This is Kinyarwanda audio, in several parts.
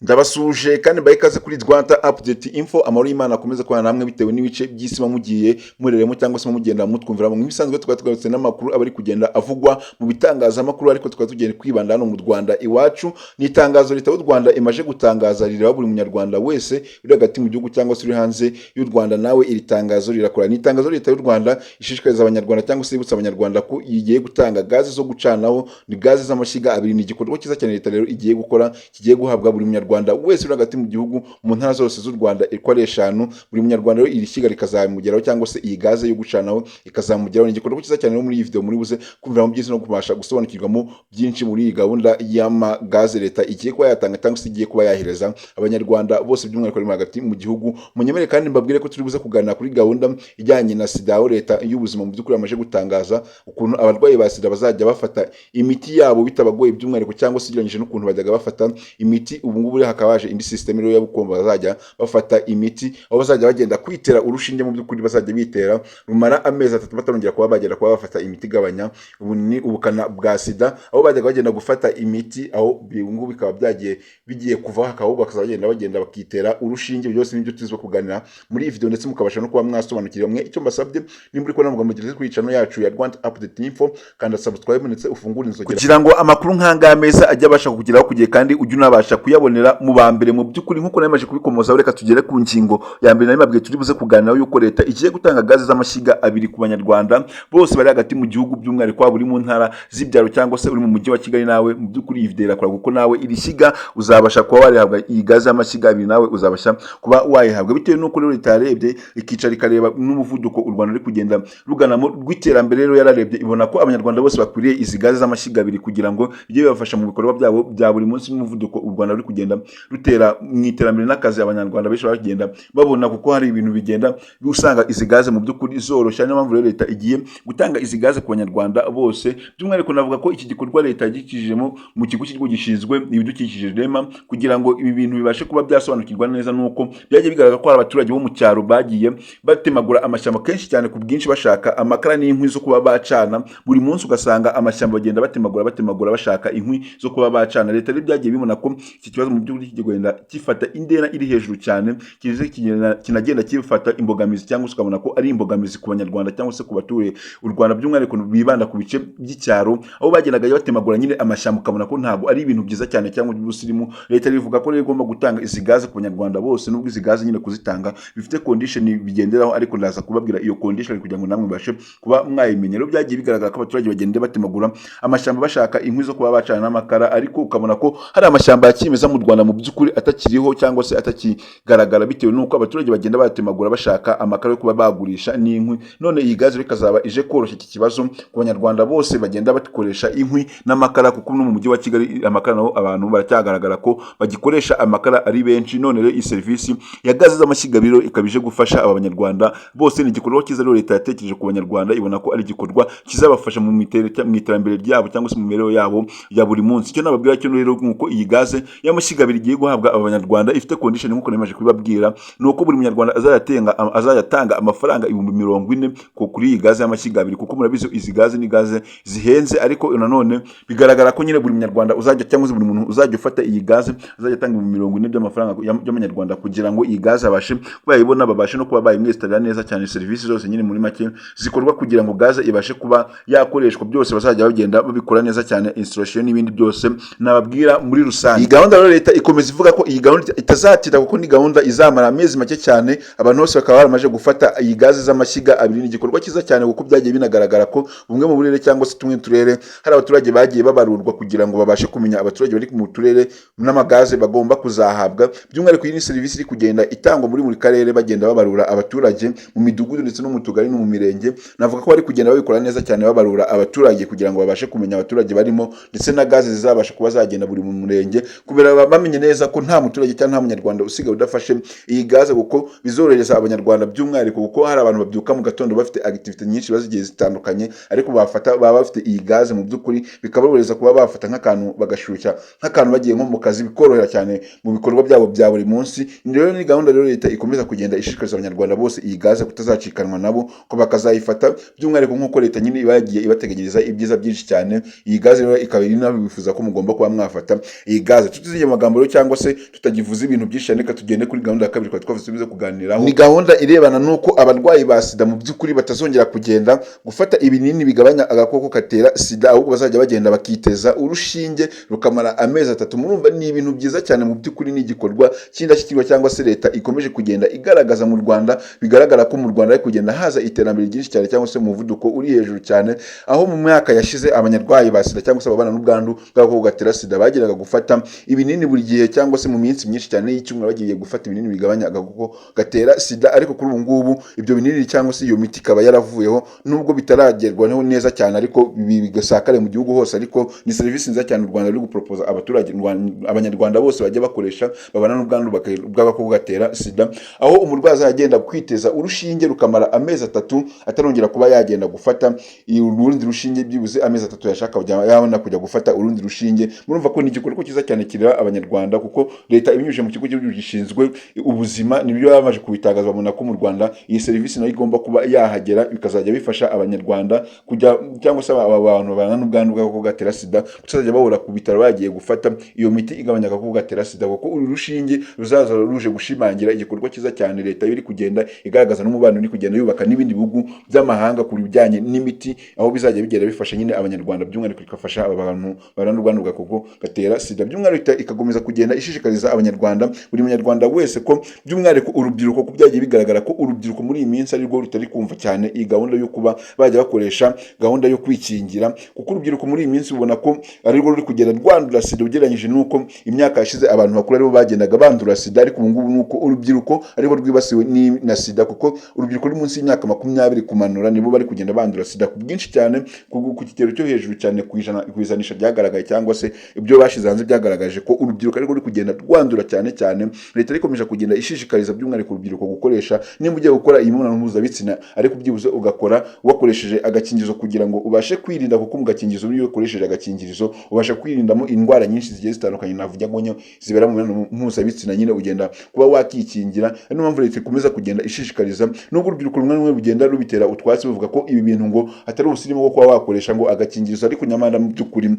Ndabasuje kandi bayikaze kuri Rwanda Update Info. Amahoro y'Imana akomeza kubana namwe bitewe n'ibice by'isi mugiye mureremo cyangwa se mugenda mutwumvira. Mu bisanzwe tugarutse n'amakuru abari kugenda avugwa mu bitangazamakuru, ariko tugenda kwibanda hano mu Rwanda iwacu. Ni itangazo leta y'u Rwanda imaje gutangaza rireba buri munyarwanda wese uri hagati mu gihugu cyangwa se uri hanze y'u Rwanda. Nawe iri tangazo rirakora. Ni itangazo leta y'u Rwanda ishishikariza abanyarwanda cyangwa se ibutsa abanyarwanda ko igiye gutanga gaze zo gucanaho, ni gaze z'amashyiga abiri. Ni igikorwa cyiza cyane leta rero igiye gukora, kigiye guhabwa buri munyarwanda wese uri hagati mu gihugu mu ntara zose z'u Rwanda uko ari 5. Buri munyarwanda rero iri shyiga rikazamugeraho cyangwa se iyi gaze yo gucanaho ikazamugeraho. Ni igikorwa cyiza cyane rero muri iyi video muri buze kumvira mu byinshi no kubasha gusobanukirwamo byinshi muri iyi gahunda y'amagaze leta igiye kuba yatanga cyangwa se igiye kuba yahereza abanyarwanda bose by'umwihariko bari hagati mu gihugu. Munyemere kandi mbabwire ko turi buze kuganira kuri gahunda ijyanye na sida, aho leta y'ubuzima mu by'ukuri amaje gutangaza ukuntu abarwayi ba sida bazajya bafata imiti yabo bitabagoye by'umwihariko, cyangwa se ugereranyije n'ukuntu bajyaga bafata imiti. Ubu ngubu hakaba haje indi system rero yo gukomba bazajya bafata imiti, aho bazajya bagenda kwitera urushinge mu by'ukuri bazajya bitera rumara amezi 3 batarongera kuba bagera kuba bafata imiti igabanya ubukana bwa sida, aho bajyaga bagenda gufata imiti, aho ngubu bikaba bigiye kuva hakaba bakazagenda bagenda bakitera urushinge. Byose nibyo tuzwe kuganira muri iyi video, ndetse mukabasha no kuba mwasobanukira mwe. Icyo mbasabye ni muri ko namwe mugeze kuri channel yacu ya Rwanda Update Info, kandi subscribe ndetse ufungure inzogera kugira ngo amakuru nkanga meza ajya abasha kugeraho kugiye, kandi ujye unabasha kuyabonera mu bambere. Mu by'ukuri nkuko namaje kubikomoza, reka tugere ku ngingo ya mbere. Nabibabwiye turi buze kuganiraho yuko leta igiye gutanga gaze z'amashyiga abiri ku banyarwanda bose bari hagati mu gihugu, by'umwihariko waba uri mu ntara z'ibyaro cyangwa se uri mu mujyi wa Kigali. Nawe mu by'ukuri iyi video irakora kuko nawe iri shyiga uzabasha kuba warihabwa iyi gaze y'amashyiga abiri, nawe uzabasha kuba wayihabwa bitewe n'uko rero leta yarebye ikicara ikareba n'umuvuduko u Rwanda ruri kugenda ruganamo rw'iterambere. Rero yararebye ibona ko abanyarwanda bose bakwiriye izi gaze z'amashyiga abiri kugira ngo bijye bibafasha mu bikorwa byabo bya buri munsi n'umuvuduko u Rwanda ruri kugenda rutera mu iterambere n'akazi abanyarwanda benshi bagenda babona, kuko hari ibintu bigenda usanga izi gaze mu by'ukuri zoroshya. Niyo mpamvu rero leta igiye gutanga izi gaze ku banyarwanda bose. By'umwihariko navuga ko iki gikorwa leta yagikijijemo mu kigo cy'igihugu gishinzwe ibidukikije REMA, kugira ngo ibi bintu bibashe kuba byasobanukirwa neza. Nuko byagiye bigaragara ko hari abaturage bo mu cyaro bagiye batemagura amashyamba kenshi cyane ku bwinshi bashaka amakara n'inkwi zo kuba bacana. Buri munsi ugasanga amashyamba bagenda batemagura bashaka inkwi zo kuba bacana. Leta rero byagiye bibona ko iki kibazo mu by'ukuri kigenda gifata indera iri hejuru cyane, kinagenda kifata imbogamizi, cyangwa se ukabona ko ari imbogamizi ku banyarwanda cyangwa se ku batuye u Rwanda, by'umwihariko bibanda ku bice by'icyaro, aho bagendaga batemagura nyine amashyamba, ukabona ko ntabwo ari ibintu byiza cyane cyangwa by'ubusirimu. Leta rivuga ko rero igomba gutanga izi gaze ku banyarwanda bose, nubwo izi gaze nyine kuzitanga bifite condition bigenderaho, ariko ndaza kubabwira iyo condition kugira ngo namwe bashe kuba mwayimenya. Rero byagiye bigaragara ko abaturage bagenda batemagura amashyamba bashaka inkwi zo kuba bacana n'amakara, ariko ukabona ko hari amashyamba ya kimeza mu Rwanda mu by'ukuri atakiriho cyangwa se atakigaragara, bitewe n'uko abaturage bagenda batemagura bashaka amakara yo kuba bagurisha n'inkwi. None iyi gaze ikazaba ije koroshya iki kibazo ku banyarwanda bose bagenda bakoresha inkwi n'amakara, kuko no mu mujyi wa Kigali amakara naho abantu baracyagaragara ko bagikoresha amakara ari benshi. None rero iyi serivisi ya gaze z'amashyiga biro ikabije gufasha aba banyarwanda bose. Ni igikorwa cyiza rero leta yatekereje ku banyarwanda, ibona ko ari igikorwa kizabafasha mu iterambere ryabo cyangwa se mu mibereho yabo ya buri munsi. Icyo nababwira cyo rero nkuko iyi gaze y'amashyiga abiri igiye guhabwa abanyarwanda ifite condition nkuko namaje kubibabwira, nuko buri munyarwanda azayatanga amafaranga 40,000 kuri iyi gaze y'amashyiga abiri, kuko murabizi izi gaze ni gaze zihenze. Ariko nanone bigaragara ko nyine buri munyarwanda uzajya cyangwa se buri muntu uzajya ufata iyi gaze azajya atanga 40,000 by'amafaranga y'amanyarwanda kugira ngo iyi gaze abashe kuba yayibona, babashe no kuba bayimwestarira neza cyane. Serivisi zose nyine muri make zikorwa kugira ngo gaze ibashe kuba yakoreshwa, byose bazajya bagenda babikora neza cyane, installation n'ibindi byose nababwira muri rusange. Iyi gahunda rero leta ikomeza ivuga ko iyi gahunda itazatira, kuko ni gahunda izamara amezi make cyane. Abantu bose bakaba baramaje gufata iyi gaze z'amashyiga abiri. Ni igikorwa cyiza cyane kuko byagiye binagaragara ko bumwe mu burere cyangwa se tumwe turere hari abaturage bagiye babarurwa kugira ngo babashe kumenya abaturage bari mu turere n'amagaze bagomba kuzahabwa. By'umwihariko iyi ni serivisi iri kugenda itangwa muri karere, bagenda babarura abaturage mu midugudu ndetse no mu tugari no mu mirenge. Navuga ko bari kugenda babikora neza cyane, babarura abaturage kugira ngo babashe kumenya abaturage barimo, ndetse na gaze zizabasha kuba zagenda buri mu murenge, kubera bamenye neza ko nta muturage cyangwa nta munyarwanda usigaye udafashe iyi gaze, kuko bizorohereza abanyarwanda by'umwihariko, kuko hari abantu babyuka mu gatondo bafite activity nyinshi bazigiye zitandukanye, ariko baba bafite iyi gaze mu by'ukuri bikaborohereza kuba bafata nk'akantu bagashyushya nk'akantu bagiye nko mu kazi, bikorohera cyane mu bikorwa byabo bya buri munsi. Rero ni gahunda rero leta ikomeza kugenda ishishikariza abanyarwanda bose iyi gaze kutazacikanwa nabo, ko bakazayifata by'umwihariko nk'uko leta nyine iba yagiye ibateganyiriza ibyiza byinshi cyane. Iyi gaze rero ikaba iri nabifuza ko mugomba kuba mwafata iyi gaze. Tutizeye amagambo amagambo cyangwa se tutagivuze ibintu byinshi cyane, reka tugende kuri gahunda ya kabiri twavuze bize kuganiraho. Ni gahunda irebana nuko abarwayi ba sida mu by'ukuri batazongera kugenda gufata ibinini bigabanya agakoko gatera sida, ahubwo bazajya bagenda bakiteza urushinge rukamara amezi 3. Murumva ni ibintu byiza cyane mu by'ukuri, ni igikorwa cy'indashyikirwa cyangwa se leta ikomeje kugenda igaragaza mu Rwanda. Bigaragara ko mu Rwanda ari kugenda haza iterambere ryinshi cyane cyangwa se umuvuduko uri hejuru cyane, aho mu mwaka yashize abanyarwayi ba sida cyangwa se ababana n'ubwandu bw'agakoko gatera sida bageraga gufata ibinini buri gihe cyangwa se mu minsi myinshi cyane y'icyumweru bagiye gufata ibinini bigabanya agakoko gatera sida. Ariko kuri ubu ngubu ibyo binini cyangwa se iyo miti ikaba yaravuyeho, nubwo bitaragerwaho neza cyane ariko bigasakare mu gihugu hose. Ariko ni serivisi nziza cyane u Rwanda ruri gupropoza abaturage, abanyarwanda bose bajya bakoresha babana n'ubwandu bw'agakoko gatera sida, aho umurwayi azagenda kwiteza urushinge rukamara amezi 3 atarongera kuba yagenda gufata urundi rushinge, byibuze amezi 3 yashaka yabona kujya gufata urundi rushinge. Murumva ko ni igikorwa cyiza cyane kireba abanyarwanda, kuko leta ibinyujije mu kigo cy'igihugu gishinzwe ubuzima nibyo yamaje kubitangaza, babona ko mu Rwanda iyi serivisi nayo igomba kuba yahagera, bikazajya bifasha abanyarwanda kujya cyangwa se aba bantu babana n'ubwandu bw'agakoko gatera sida kuzajya bahora ku bitaro bagiye gufata iyo miti igabanya agakoko gatera sida, kuko uru rushinge ruzaza ruje gushimangira igikorwa cyiza cyane leta iri kugenda igaragaza n'umubano uri kugenda yubaka n'ibindi bihugu by'amahanga ku bijyanye n'imiti, aho bizajya bigera bifasha nyine abanyarwanda, by'umwihariko ikafasha abantu babana n'ubwandu bw'agakoko gatera sida. By'umwihariko ikakomeza kugenda ishishikariza abanyarwanda, buri munyarwanda wese, ko by'umwihariko urubyiruko, ko byagiye bigaragara ko urubyiruko muri iyi minsi ari rwo rutari kumva cyane iyi gahunda yo kuba bajya bakoresha gahunda yo kwikingira, kuko urubyiruko muri iyi minsi ubona ko ari rwo ruri kugenda rwandura sida ugereranyije nuko imyaka yashize abantu bakuru aribo bagendaga bandura sida. Ariko ubu ngubu nuko urubyiruko aribo rwibasiwe na sida, kuko urubyiruko ruri munsi y'imyaka 20 kumanura nibo bari kugenda bandura sida ku bwinshi cyane, ku kigero cyo hejuru cyane ku ijanisha ryagaragaye, cyangwa se ibyo bashize hanze byagaragaje ko urubyiruko ari rwo ruri kugenda rwandura cyane cyane. Leta ikomeje kugenda ishishikariza by'umwihariko urubyiruko gukoresha, nimba ugiye gukora imibonano mpuzabitsina ariko byibuze ugakora wakoresheje agakingirizo kugira ngo ubashe kwirinda, kuko mu gakingirizo iyo ukoresheje agakingirizo ubasha kwirindamo indwara nyinshi zigiye zitandukanye, navuga ngo zibera mu mibonano mpuzabitsina, nyine ugenda kuba wakikingira. Niyo mpamvu leta ikomeza kugenda ishishikariza, nubwo urubyiruko rumwe rumwe rugenda rubitera utwatsi bavuga ko ibi bintu ngo atari ubusirimu bwo kuba wakoresha ngo agakingirizo, ariko nyamara mu by'ukuri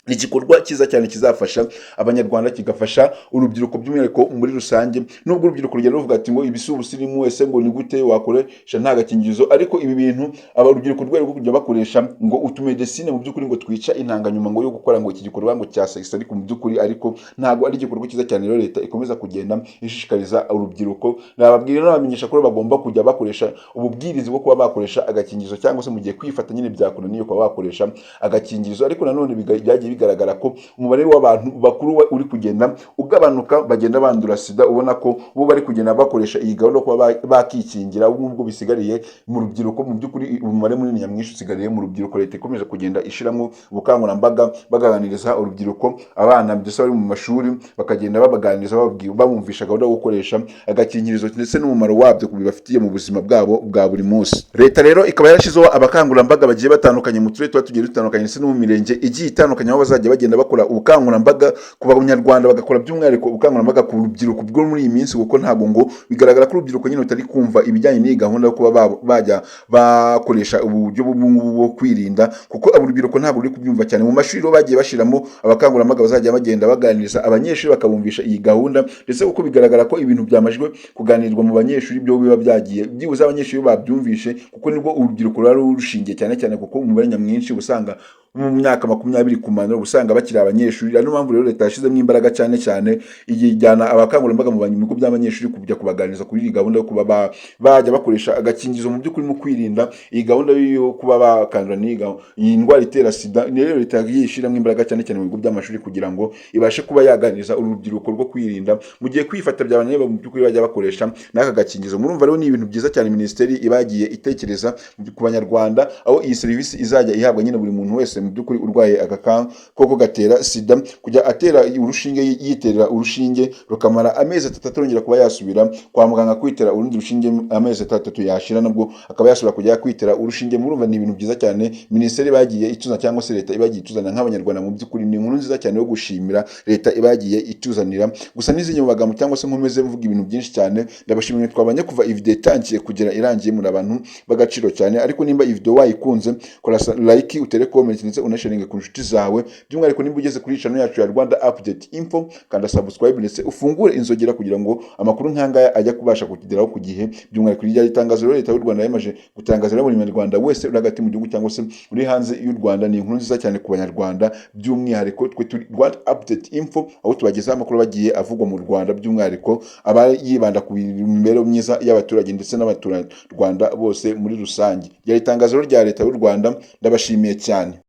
ni igikorwa cyiza cyane kizafasha abanyarwanda, kigafasha urubyiruko by'umwihariko muri rusange. Nubwo urubyiruko rugenda ruvuga ati ngo ibisi ubusirimu, ese ngo ni gute wakoresha nta gakingirizo, ariko ibi bintu urubyiruko rwari rwo kujya bakoresha ngo utumedicine mu by'ukuri ngo twica intanganyuma ngo yo gukora ngo iki gikorwa ngo cya sex, ariko mu by'ukuri ariko ntago ari igikorwa cyiza cyane. Rero leta ikomeza kugenda ishishikariza urubyiruko, nababwira n'abamenyesha ko bagomba kujya bakoresha ububwirizi bwo kuba bakoresha agakingirizo, cyangwa se mu gihe kwifata nyine byakunaniye kuba bakoresha agakingirizo. Ariko nanone byagiye bigaragara ko umubare w'abantu bakuru uri kugenda ugabanuka, bagenda bandura sida, ubona ko bo bari kugenda bakoresha iyi gahunda kuba bakikingira, ubwo bisigariye mu rubyiruko. Mu by'ukuri umubare munini nyamwinshi usigariye mu rubyiruko. Leta ikomeje kugenda ishiramo ubukangurambaga baganiriza urubyiruko, abana ndetse bari mu mashuri bakagenda babaganiriza, bamumvisha gahunda yo gukoresha agakingirizo ndetse n'umumaro wabyo kubibafitiye mu buzima bwabo bwa buri munsi. Leta rero ikaba yarashizeho abakangurambaga bagiye batandukanye mu turere tugiye dutandukanye ndetse no mu mirenge igiye itandukanye, aho bazajya bagenda bakora ubukangurambaga ku banyarwanda, bagakora by'umwihariko ubukangurambaga ku rubyiruko bwo muri iyi minsi, kuko ntabwo ngo bigaragara ko urubyiruko nyine rutari kumva ibijyanye n'iyi gahunda yo kuba bajya bakoresha uburyo bwo kwirinda, kuko urubyiruko ntabwo ruri kubyumva cyane. Mu mashuri bagiye bashiramo abakangurambaga bazajya bagenda baganiriza abanyeshuri, bakabumvisha iyi gahunda, ndetse kuko bigaragara ko ibintu byamajwe kuganirwa mu banyeshuri byo biba byagiye byibuze abanyeshuri babyumvishe, kuko nibwo urubyiruko ruri rushingiye cyane cyane, kuko umubare nyamwinshi usanga mu myaka 20 kumanura usanga bakiri abanyeshuri. Niyo mpamvu rero leta yashizemo imbaraga cyane cyane iyijyana abakangurambaga mu bigo by'abanyeshuri kujya kubaganiriza kuri iyi gahunda yo kuba bajya bakoresha agakingirizo mu by'ukuri mu kwirinda iyi gahunda yo kuba bakandura iyi ndwara itera sida. Rero leta yishiramo imbaraga cyane cyane mu bigo by'amashuri kugira ngo ibashe kuba yaganiriza urubyiruko rwo kwirinda mu gihe kwifata by'abanye mu by'ukuri bajya bakoresha n'aka gakingirizo. Murumva rero ni ibintu byiza cyane minisiteri ibagiye itekereza ku banyarwanda, aho iyi serivisi izajya ihabwa nyine buri muntu wese mu by'ukuri urwaye agakoko gatera sida, kujya atera urushinge, yiterera urushinge rukamara amezi 3 arongera kuba yasubira kwa muganga kwitera urundi rushinge, amezi 3 yashira nabwo akaba yasubira kujya kwitera urushinge. Murumva ni ibintu byiza cyane minisiteri bagiye ituzana, cyangwa se leta ibagiye ituzana nk'abanyarwanda. Mu by'ukuri ni inkuru nziza cyane yo gushimira leta ibagiye ituzanira. Gusa n'izinyo magambo cyangwa se nkomeze mvuga ibintu byinshi cyane, ndabashimiye twabanye kuva iyi video itangiye kugera irangiye, muri abantu bagaciro cyane. Ariko nimba iyi video wayikunze, kora like, utere comment ndetse unasharinge ku nshuti zawe, by'umwihariko nimba ugeze kuri channel yacu ya Rwanda Update Info kanda subscribe ndetse ufungure inzogera kugira ngo amakuru nk'angaya ajya kubasha kukugeraho ku gihe. By'umwihariko irya itangazo rero leta y'u Rwanda yamaje gutangaza rero buri munyarwanda wese uri hagati mu gihugu cyangwa se uri hanze y'u Rwanda, ni inkuru nziza cyane ku banyarwanda, by'umwihariko twe turi Rwanda Update Info aho tubagezaho amakuru bagiye avugwa mu Rwanda, by'umwihariko aba yibanda ku mibereho myiza y'abaturage ndetse n'abaturarwanda bose muri rusange. Ryari itangazo rya leta y'u Rwanda, ndabashimiye cyane.